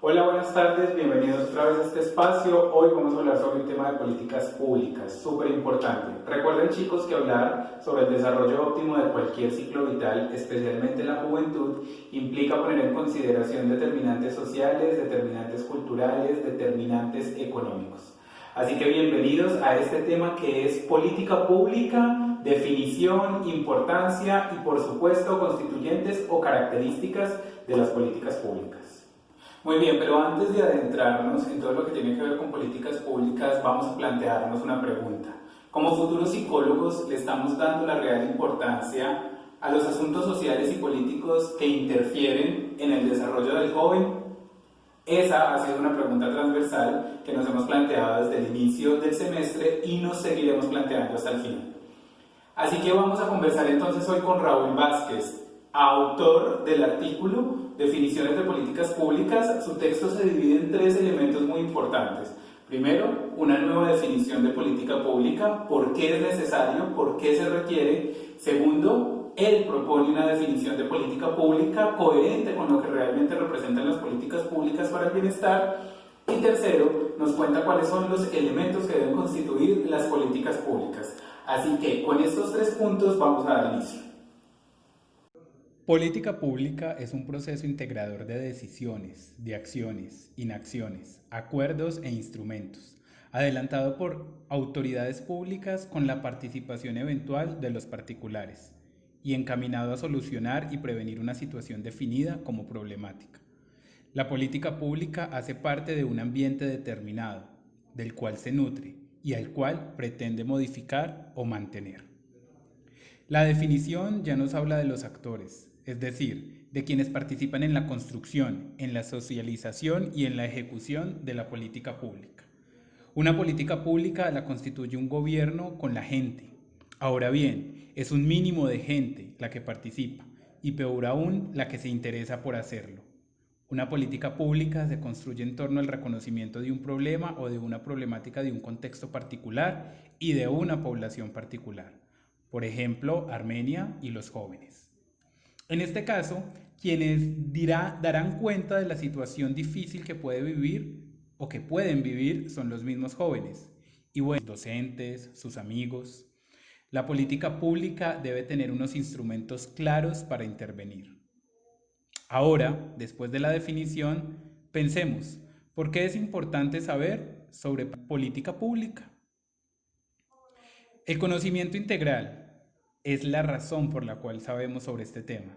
Hola, buenas tardes, bienvenidos otra vez a este espacio. Hoy vamos a hablar sobre el tema de políticas públicas, súper importante. Recuerden, chicos, que hablar sobre el desarrollo óptimo de cualquier ciclo vital, especialmente en la juventud, implica poner en consideración determinantes sociales, determinantes culturales, determinantes económicos. Así que bienvenidos a este tema que es política pública, definición, importancia y por supuesto constituyentes o características de las políticas públicas. Muy bien, pero antes de adentrarnos en todo lo que tiene que ver con políticas públicas, vamos a plantearnos una pregunta. Como futuros psicólogos, ¿le estamos dando la real importancia a los asuntos sociales y políticos que interfieren en el desarrollo del joven? Esa ha sido una pregunta transversal que nos hemos planteado desde el inicio del semestre y nos seguiremos planteando hasta el final. Así que vamos a conversar entonces hoy con Raúl Vázquez, autor del artículo Definiciones de Políticas Públicas. Su texto se divide en tres elementos muy importantes. Primero, una nueva definición de política pública, por qué es necesario, por qué se requiere. Segundo, él propone una definición de política pública coherente con lo que realmente representan las políticas públicas para el bienestar. Y tercero, nos cuenta cuáles son los elementos que deben constituir las políticas públicas. Así que con estos tres puntos vamos a dar inicio. Política pública es un proceso integrador de decisiones, de acciones, inacciones, acuerdos e instrumentos, adelantado por autoridades públicas con la participación eventual de los particulares y encaminado a solucionar y prevenir una situación definida como problemática. La política pública hace parte de un ambiente determinado, del cual se nutre y al cual pretende modificar o mantener. La definición ya nos habla de los actores, es decir, de quienes participan en la construcción, en la socialización y en la ejecución de la política pública. Una política pública la constituye un gobierno con la gente. Ahora bien, es un mínimo de gente la que participa y peor aún la que se interesa por hacerlo. Una política pública se construye en torno al reconocimiento de un problema o de una problemática de un contexto particular y de una población particular. Por ejemplo, Armenia y los jóvenes. En este caso, quienes darán cuenta de la situación difícil que puede vivir o que pueden vivir son los mismos jóvenes y bueno, docentes, sus amigos. La política pública debe tener unos instrumentos claros para intervenir. Ahora, después de la definición, pensemos, ¿por qué es importante saber sobre política pública? El conocimiento integral es la razón por la cual sabemos sobre este tema.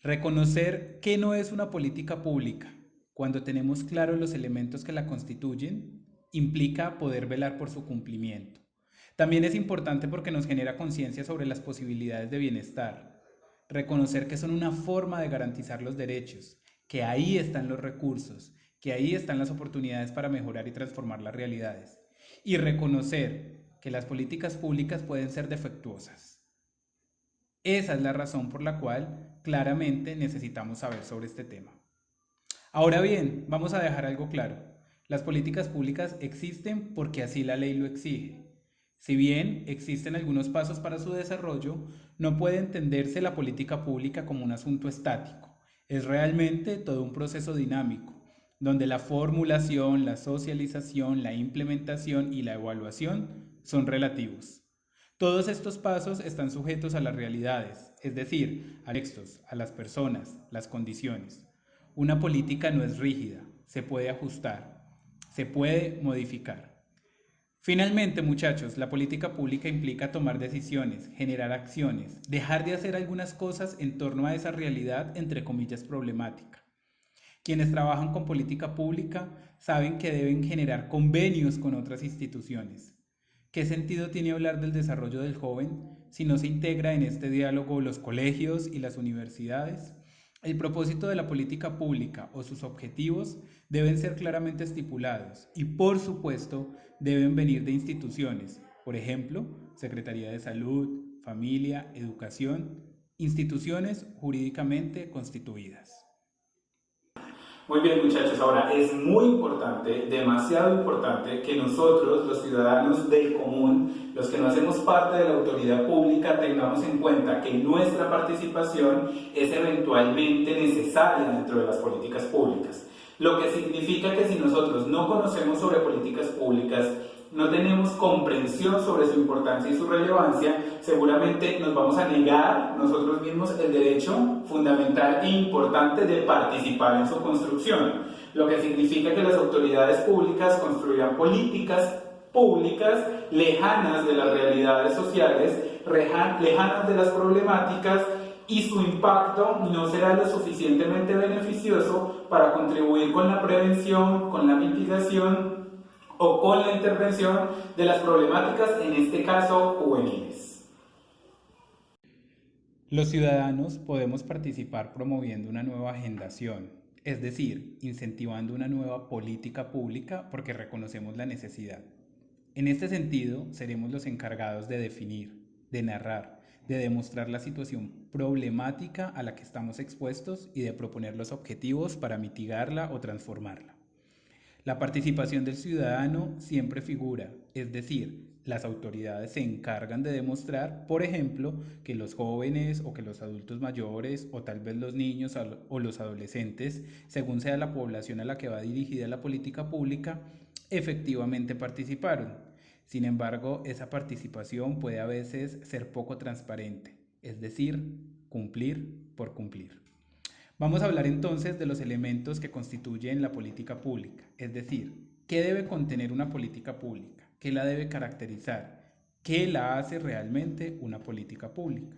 Reconocer que no es una política pública, cuando tenemos claros los elementos que la constituyen, implica poder velar por su cumplimiento. También es importante porque nos genera conciencia sobre las posibilidades de bienestar. Reconocer que son una forma de garantizar los derechos, que ahí están los recursos, que ahí están las oportunidades para mejorar y transformar las realidades. Y reconocer que las políticas públicas pueden ser defectuosas. Esa es la razón por la cual claramente necesitamos saber sobre este tema. Ahora bien, vamos a dejar algo claro. Las políticas públicas existen porque así la ley lo exige. Si bien existen algunos pasos para su desarrollo, no puede entenderse la política pública como un asunto estático. Es realmente todo un proceso dinámico, donde la formulación, la socialización, la implementación y la evaluación son relativos. Todos estos pasos están sujetos a las realidades, es decir, a textos, a las personas, las condiciones. Una política no es rígida, se puede ajustar, se puede modificar. Finalmente, muchachos, la política pública implica tomar decisiones, generar acciones, dejar de hacer algunas cosas en torno a esa realidad, entre comillas, problemática. Quienes trabajan con política pública saben que deben generar convenios con otras instituciones. ¿Qué sentido tiene hablar del desarrollo del joven si no se integra en este diálogo los colegios y las universidades? El propósito de la política pública o sus objetivos deben ser claramente estipulados y, por supuesto, deben venir de instituciones, por ejemplo, Secretaría de Salud, Familia, Educación, instituciones jurídicamente constituidas. Muy bien, muchachos, ahora es muy importante, demasiado importante, que nosotros, los ciudadanos del común, los que no hacemos parte de la autoridad pública, tengamos en cuenta que nuestra participación es eventualmente necesaria dentro de las políticas públicas. Lo que significa que si nosotros no conocemos sobre políticas públicas, no tenemos comprensión sobre su importancia y su relevancia, seguramente nos vamos a negar nosotros mismos el derecho fundamental e importante de participar en su construcción. Lo que significa que las autoridades públicas construirán políticas públicas lejanas de las realidades sociales, lejanas de las problemáticas, y su impacto no será lo suficientemente beneficioso para contribuir con la prevención, con la mitigación o con la intervención de las problemáticas, en este caso juveniles. Los ciudadanos podemos participar promoviendo una nueva agendación, es decir, incentivando una nueva política pública porque reconocemos la necesidad. En este sentido, seremos los encargados de definir, de narrar, de demostrar la situación problemática a la que estamos expuestos y de proponer los objetivos para mitigarla o transformarla. La participación del ciudadano siempre figura, es decir, las autoridades se encargan de demostrar, por ejemplo, que los jóvenes o que los adultos mayores o tal vez los niños o los adolescentes, según sea la población a la que va dirigida la política pública, efectivamente participaron. Sin embargo, esa participación puede a veces ser poco transparente, es decir, cumplir por cumplir. Vamos a hablar entonces de los elementos que constituyen la política pública, es decir, qué debe contener una política pública, qué la debe caracterizar, qué la hace realmente una política pública.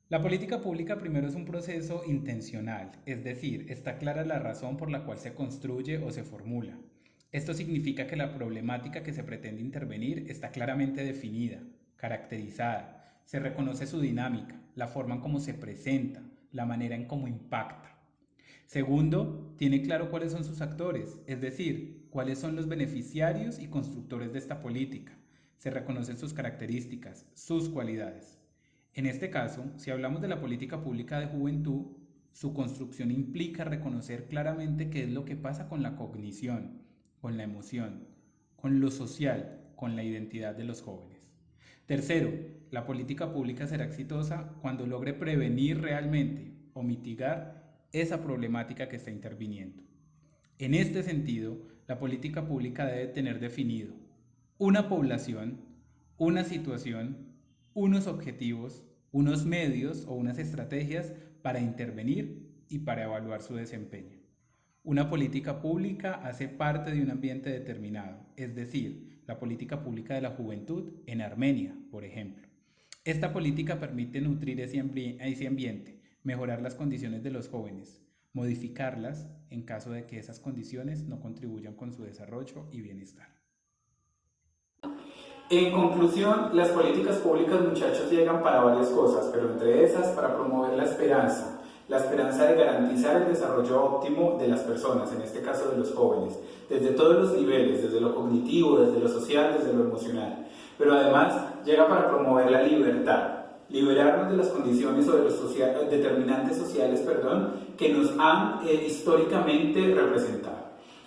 La política pública primero es un proceso intencional, es decir, está clara la razón por la cual se construye o se formula. Esto significa que la problemática que se pretende intervenir está claramente definida, caracterizada, se reconoce su dinámica, la forma en cómo se presenta, la manera en cómo impacta. Segundo, tiene claro cuáles son sus actores, es decir, cuáles son los beneficiarios y constructores de esta política. Se reconocen sus características, sus cualidades. En este caso, si hablamos de la política pública de juventud, su construcción implica reconocer claramente qué es lo que pasa con la cognición, con la emoción, con lo social, con la identidad de los jóvenes. Tercero, la política pública será exitosa cuando logre prevenir realmente o mitigar esa problemática que está interviniendo. En este sentido, la política pública debe tener definido una población, una situación, unos objetivos, unos medios o unas estrategias para intervenir y para evaluar su desempeño. Una política pública hace parte de un ambiente determinado, es decir, la política pública de la juventud en Armenia, por ejemplo. Esta política permite nutrir ese ambiente, mejorar las condiciones de los jóvenes, modificarlas en caso de que esas condiciones no contribuyan con su desarrollo y bienestar. En conclusión, las políticas públicas, muchachos, llegan para varias cosas, pero entre esas para promover la esperanza de garantizar el desarrollo óptimo de las personas, en este caso de los jóvenes, desde todos los niveles, desde lo cognitivo, desde lo social, desde lo emocional. Pero además llega para promover la libertad, liberarnos de las condiciones o de los determinantes sociales, que nos han históricamente representado.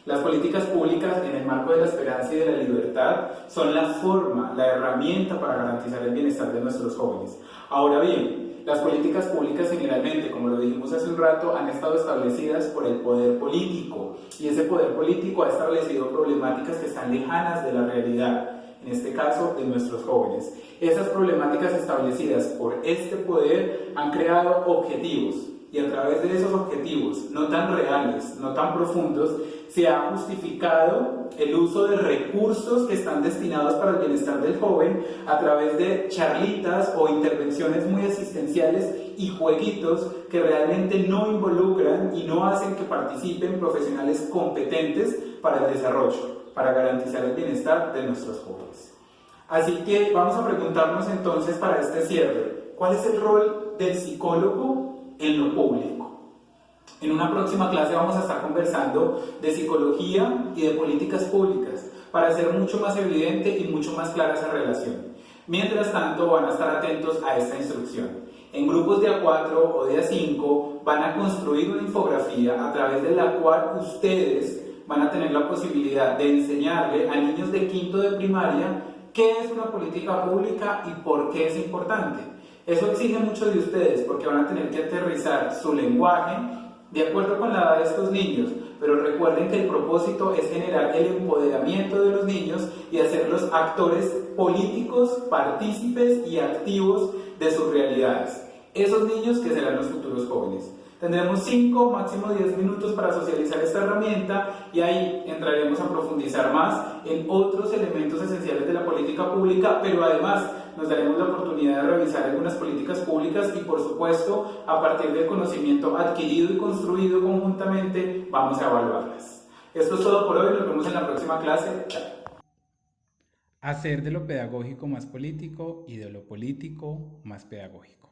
Las políticas públicas en el marco de la esperanza y de la libertad son la forma, la herramienta para garantizar el bienestar de nuestros jóvenes. Ahora bien, las políticas públicas generalmente, como lo dijimos hace un rato, han estado establecidas por el poder político, y ese poder político ha establecido problemáticas que están lejanas de la realidad, en este caso de nuestros jóvenes. Esas problemáticas establecidas por este poder han creado objetivos, y a través de esos objetivos no tan reales, no tan profundos, se ha justificado el uso de recursos que están destinados para el bienestar del joven a través de charlitas o intervenciones muy asistenciales y jueguitos que realmente no involucran y no hacen que participen profesionales competentes para el desarrollo, para garantizar el bienestar de nuestros jóvenes. Así que vamos a preguntarnos entonces para este cierre, ¿cuál es el rol del psicólogo en lo público? En una próxima clase vamos a estar conversando de psicología y de políticas públicas para hacer mucho más evidente y mucho más clara esa relación. Mientras tanto, van a estar atentos a esta instrucción. En grupos de A4 o de A5 van a construir una infografía a través de la cual ustedes van a tener la posibilidad de enseñarle a niños de quinto de primaria qué es una política pública y por qué es importante. Eso exige mucho de ustedes porque van a tener que aterrizar su lenguaje, de acuerdo con la edad de estos niños, pero recuerden que el propósito es generar el empoderamiento de los niños y hacerlos actores políticos, partícipes y activos de sus realidades. Esos niños que serán los futuros jóvenes. Tendremos 5, máximo 10 minutos para socializar esta herramienta y ahí entraremos a profundizar más en otros elementos esenciales de la política pública, pero además nos daremos la oportunidad de revisar algunas políticas públicas y, por supuesto, a partir del conocimiento adquirido y construido conjuntamente, vamos a evaluarlas. Esto es todo por hoy, nos vemos en la próxima clase. Chao. Hacer de lo pedagógico más político y de lo político más pedagógico.